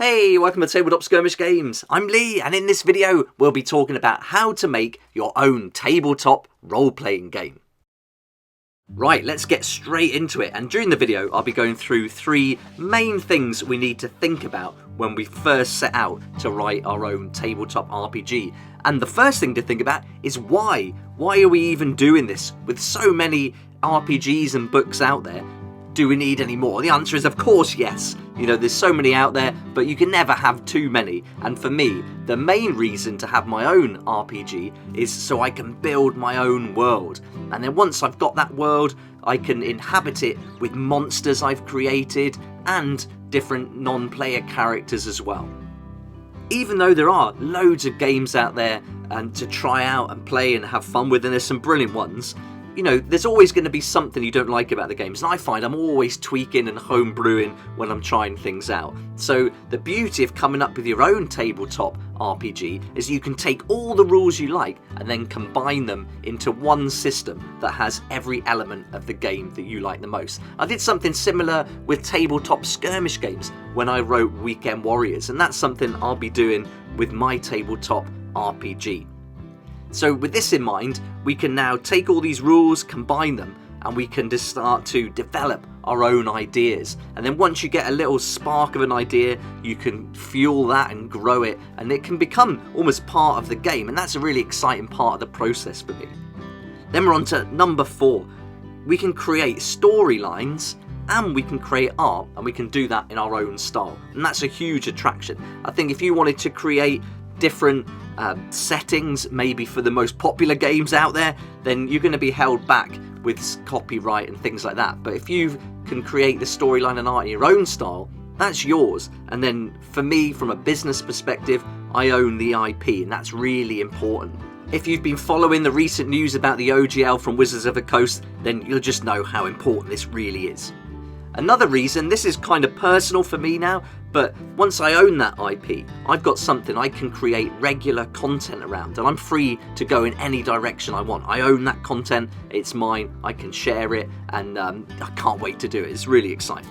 Hey, welcome to Tabletop Skirmish Games. I'm Lee, and in this video we'll be talking about how to make your own tabletop role-playing game. Right, let's get straight into it, and during the video I'll be going through three main things we need to think about when we first set out to write our own tabletop RPG. And the first thing to think about is why? Why are we even doing this? With so many RPGs and books out there, do we need any more? The answer is of course yes. You know, there's so many out there, but you can never have too many. And for me, the main reason to have my own RPG is so I can build my own world. And then once I've got that world, I can inhabit it with monsters I've created and different non-player characters as well. Even though there are loads of games out there and to try out and play and have fun with, and there's some brilliant ones, you know, there's always going to be something you don't like about the games, and I find I'm always tweaking and homebrewing when I'm trying things out. So the beauty of coming up with your own tabletop RPG is you can take all the rules you like and then combine them into one system that has every element of the game that you like the most. I did something similar with tabletop skirmish games when I wrote Weekend Warriors, and that's something I'll be doing with my tabletop RPG. So with this in mind, we can now take all these rules, combine them, and we can just start to develop our own ideas. And then once you get a little spark of an idea, you can fuel that and grow it, and it can become almost part of the game, and that's a really exciting part of the process for me. Then we're on to number 4. We can create storylines and we can create art, and we can do that in our own style, and that's a huge attraction. I think if you wanted to create different settings, maybe for the most popular games out there, then you're going to be held back with copyright and things like that. But if you can create the storyline and art in your own style, that's yours. And then for me, from a business perspective, I own the IP, and that's really important. If you've been following the recent news about the OGL from Wizards of the Coast, then you'll just know how important this really is. Another reason, this is kind of personal for me now, but once I own that IP, I've got something I can create regular content around, and I'm free to go in any direction I want. I own that content, it's mine, I can share it, and I can't wait to do it. It's really exciting.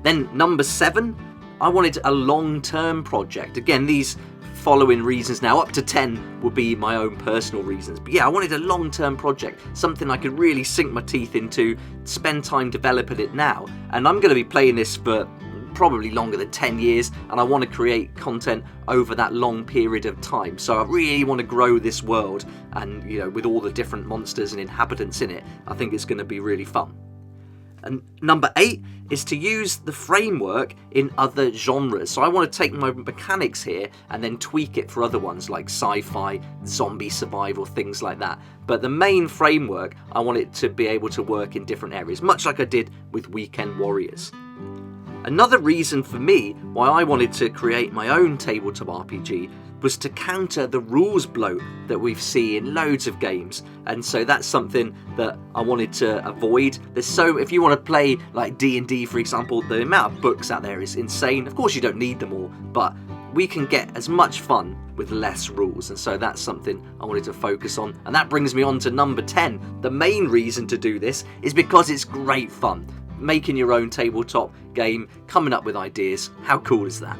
Then number 7, I wanted a long-term project. Again, these following reasons now, up to 10 will be my own personal reasons. But yeah, I wanted a long-term project, something I could really sink my teeth into, spend time developing it now. And I'm going to be playing this for probably longer than 10 years, and I want to create content over that long period of time. So I really want to grow this world, and you know, with all the different monsters and inhabitants in it, I think it's going to be really fun. And number 8 is to use the framework in other genres. So I want to take my mechanics here and then tweak it for other ones like sci-fi, zombie survival, things like that. But the main framework, I want it to be able to work in different areas, much like I did with Weekend Warriors. Another reason for me why I wanted to create my own tabletop RPG was to counter the rules bloat that we've seen in loads of games, and so that's something that I wanted to avoid. If you want to play like D&D, for example, the amount of books out there is insane. Of course you don't need them all, but we can get as much fun with less rules, and so that's something I wanted to focus on. And that brings me on to number 10. The main reason to do this is because it's great fun. Making your own tabletop game, coming up with ideas. How cool is that?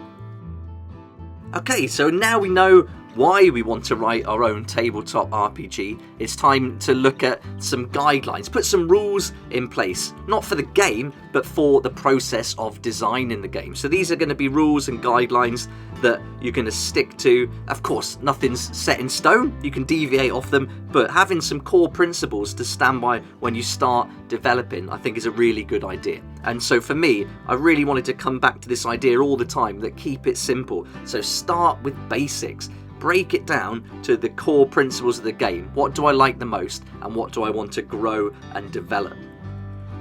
Okay, so now we know why we want to write our own tabletop RPG. It's time to look at some guidelines, put some rules in place, not for the game, but for the process of designing the game. So these are going to be rules and guidelines that you're going to stick to. Of course, nothing's set in stone, you can deviate off them, but having some core principles to stand by when you start developing, I think is a really good idea. And so for me, I really wanted to come back to this idea all the time, that keep it simple. So start with basics. Break it down to the core principles of the game. What do I like the most, and what do I want to grow and develop?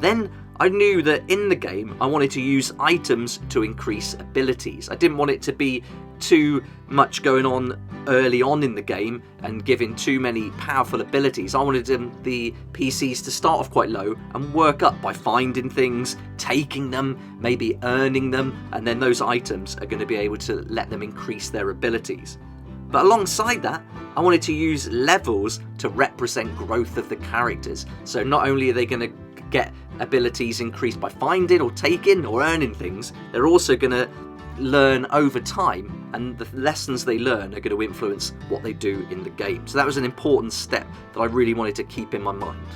Then I knew that in the game I wanted to use items to increase abilities. I didn't want it to be too much going on early on in the game and giving too many powerful abilities. I wanted the PCs to start off quite low and work up by finding things, taking them, maybe earning them, and then those items are going to be able to let them increase their abilities. But alongside that, I wanted to use levels to represent growth of the characters. So not only are they going to get abilities increased by finding or taking or earning things, they're also going to learn over time, and the lessons they learn are going to influence what they do in the game. So that was an important step that I really wanted to keep in my mind.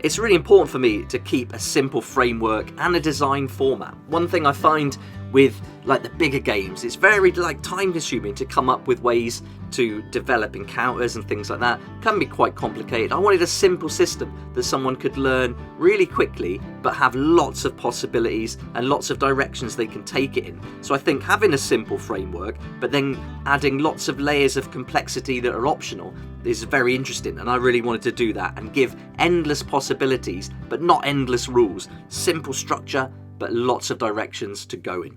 It's really important for me to keep a simple framework and a design format. One thing I find with like the bigger games, it's very like time consuming to come up with ways to develop encounters and things like that. It can be quite complicated. I wanted a simple system that someone could learn really quickly but have lots of possibilities and lots of directions they can take it in. So I think having a simple framework but then adding lots of layers of complexity that are optional is very interesting, and I really wanted to do that and give endless possibilities but not endless rules. Simple structure but lots of directions to go in.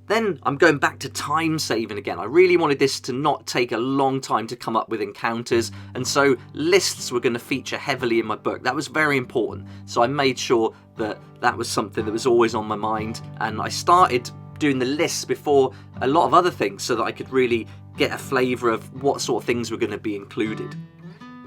Then I'm going back to time saving again. I really wanted this to not take a long time to come up with encounters, and so lists were going to feature heavily in my book. That was very important, so I made sure that that was something that was always on my mind, and I started doing the lists before a lot of other things so that I could really get a flavour of what sort of things were going to be included.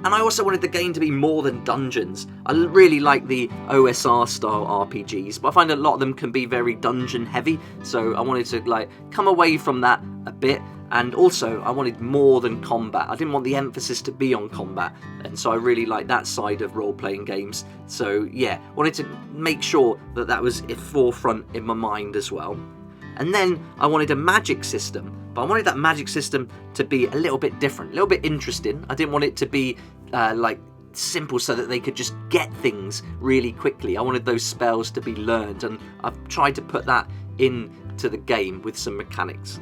And I also wanted the game to be more than dungeons. I really like the OSR style RPGs, but I find a lot of them can be very dungeon heavy, so I wanted to like come away from that a bit. And also I wanted more than combat. I didn't want the emphasis to be on combat, and so I really like that side of role-playing games. So yeah, wanted to make sure that that was at forefront in my mind as well. And then I wanted a magic system, but I wanted that magic system to be a little bit different, a little bit interesting. I didn't want it to be like simple so that they could just get things really quickly. I wanted those spells to be learned, and I've tried to put that into the game with some mechanics.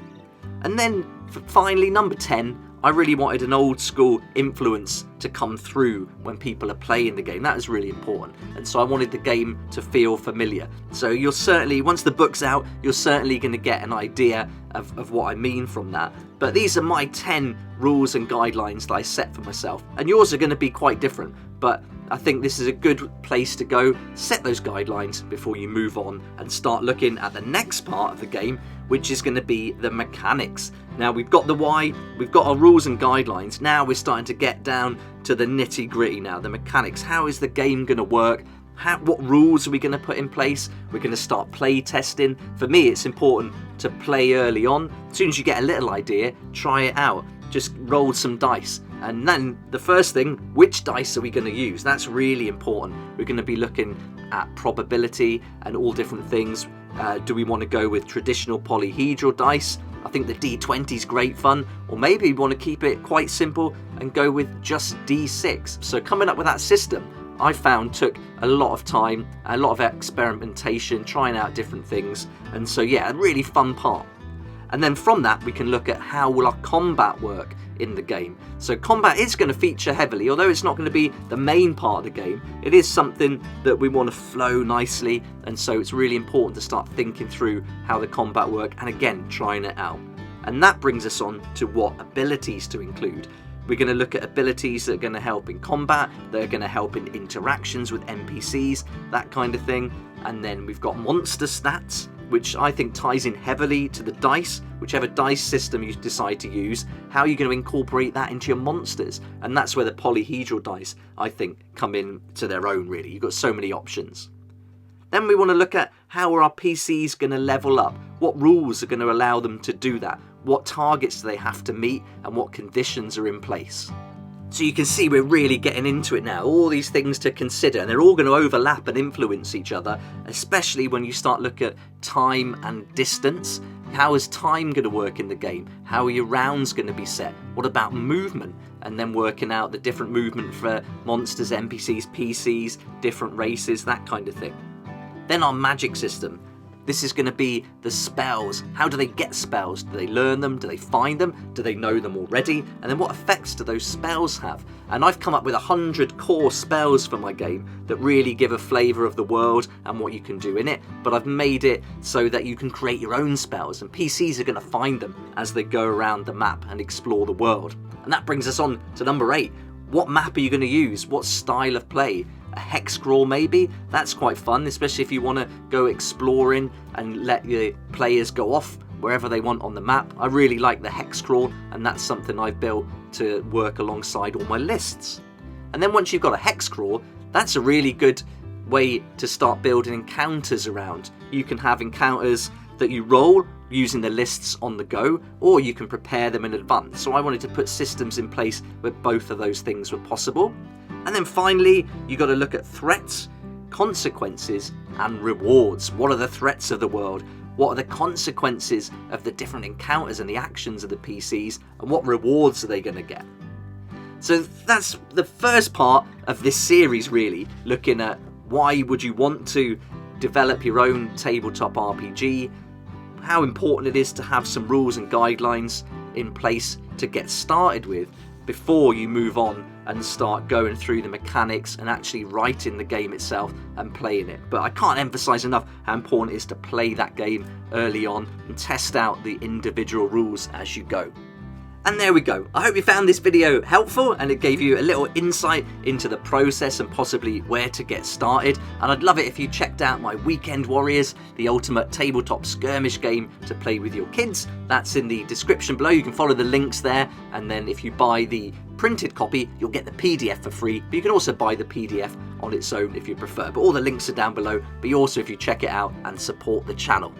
And then finally, number 10, I really wanted an old school influence to come through when people are playing the game. That is really important, and so I wanted the game to feel familiar. So you'll certainly, once the book's out, you're certainly going to get an idea of what I mean from that. But these are my 10 rules and guidelines that I set for myself, and yours are going to be quite different, but I think this is a good place to go. Set those guidelines before you move on and start looking at the next part of the game, which is going to be the mechanics. Now we've got the why, we've got our rules and guidelines. Now we're starting to get down to the nitty gritty now, the mechanics. How is the game going to work? What rules are we going to put in place? We're going to start play testing. For me, it's important to play early on. As soon as you get a little idea, try it out. Just roll some dice. And then the first thing, which dice are we going to use? That's really important. We're going to be looking at probability and all different things. Do we want to go with traditional polyhedral dice? I think the D20 is great fun. Or maybe we want to keep it quite simple and go with just D6. So coming up with that system, I found took a lot of time, a lot of experimentation, trying out different things. And so yeah, a really fun part. And then from that, we can look at how will our combat work in the game. So combat is going to feature heavily, although it's not going to be the main part of the game. It is something that we want to flow nicely, and so it's really important to start thinking through how the combat work, and again, trying it out. And that brings us on to what abilities to include. We're going to look at abilities that are going to help in combat, that are going to help in interactions with NPCs, that kind of thing. And then we've got monster stats, which I think ties in heavily to the dice. Whichever dice system you decide to use, how are you going to incorporate that into your monsters? And that's where the polyhedral dice, I think, come in to their own, really. You've got so many options. Then we want to look at how are our PCs going to level up? What rules are going to allow them to do that? What targets do they have to meet, and what conditions are in place? So you can see we're really getting into it now, all these things to consider, and they're all going to overlap and influence each other, especially when you start looking at time and distance. How is time going to work in the game? How are your rounds going to be set? What about movement? And then working out the different movement for monsters, NPCs, PCs, different races, that kind of thing. Then our magic system. This is going to be the spells. How do they get spells? Do they learn them? Do they find them? Do they know them already? And then what effects do those spells have? And I've come up with 100 core spells for my game that really give a flavour of the world and what you can do in it. But I've made it so that you can create your own spells, and PCs are going to find them as they go around the map and explore the world. And that brings us on to number 8. What map are you going to use? What style of play? A hex crawl maybe? That's quite fun, especially if you want to go exploring and let your players go off wherever they want on the map. I really like the hex crawl, and that's something I've built to work alongside all my lists. And then once you've got a hex crawl, that's a really good way to start building encounters around. You can have encounters that you roll using the lists on the go, or you can prepare them in advance. So I wanted to put systems in place where both of those things were possible. And then finally, you got to look at threats, consequences, and rewards. What are the threats of the world? What are the consequences of the different encounters and the actions of the PCs? And what rewards are they going to get? So that's the first part of this series, really, looking at why would you want to develop your own tabletop RPG, how important it is to have some rules and guidelines in place to get started with before you move on and start going through the mechanics and actually writing the game itself and playing it. But I can't emphasize enough how important it is to play that game early on and test out the individual rules as you go. And there we go. I hope you found this video helpful and it gave you a little insight into the process and possibly where to get started. And I'd love it if you checked out my Weekend Warriors, the ultimate tabletop skirmish game to play with your kids. That's in the description below. You can follow the links there. And then if you buy the printed copy, you'll get the PDF for free. But you can also buy the PDF on its own if you prefer. But all the links are down below. But also if you check it out and support the channel.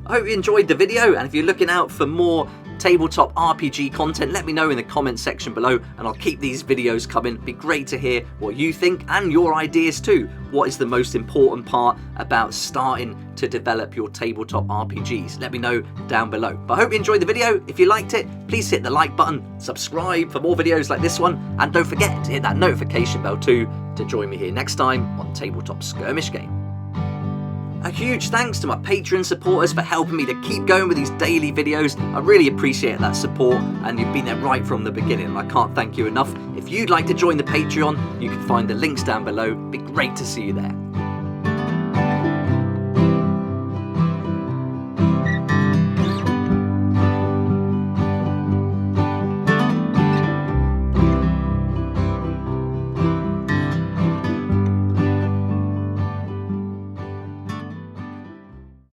I hope you enjoyed the video, and if you're looking out for more tabletop RPG content, let me know in the comment section below and I'll keep these videos coming. It'd be great to hear what you think and your ideas too. What is the most important part about starting to develop your tabletop RPGs? Let me know down below. But I hope you enjoyed the video. If you liked it, please hit the like button, subscribe for more videos like this one, and don't forget to hit that notification bell too to join me here next time on Tabletop Skirmish Game. A huge thanks to my Patreon supporters for helping me to keep going with these daily videos. I really appreciate that support, and you've been there right from the beginning. I can't thank you enough. If you'd like to join the Patreon, you can find the links down below. It'd be great to see you there.